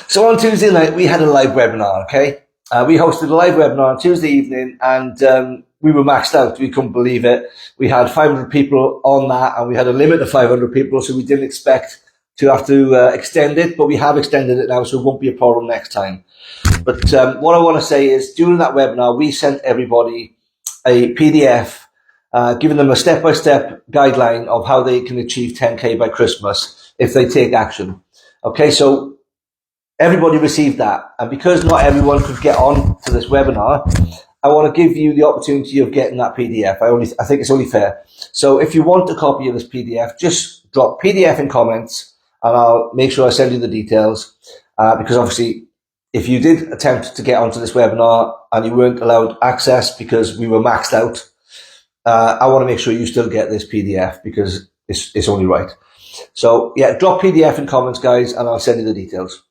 So on Tuesday night, we had a live webinar, okay? We hosted a live webinar on Tuesday evening, and we were maxed out. We couldn't believe it. We had 500 people on that, and we had a limit of 500 people, so we didn't expect to have to extend it, but we have extended it now, so it won't be a problem next time. But what I want to say is, during that webinar, we sent everybody a PDF giving them a step-by-step guideline of how they can achieve 10K by Christmas if they take action. Okay, so everybody received that. And because not everyone could get on to this webinar, I want to give you the opportunity of getting that PDF. I think it's only fair. So if you want a copy of this PDF, just drop PDF in comments and I'll make sure I send you the details. Because obviously, if you did attempt to get onto this webinar and you weren't allowed access because we were maxed out, I want to make sure you still get this PDF because it's only right. So yeah, drop PDF in comments, guys, and I'll send you the details.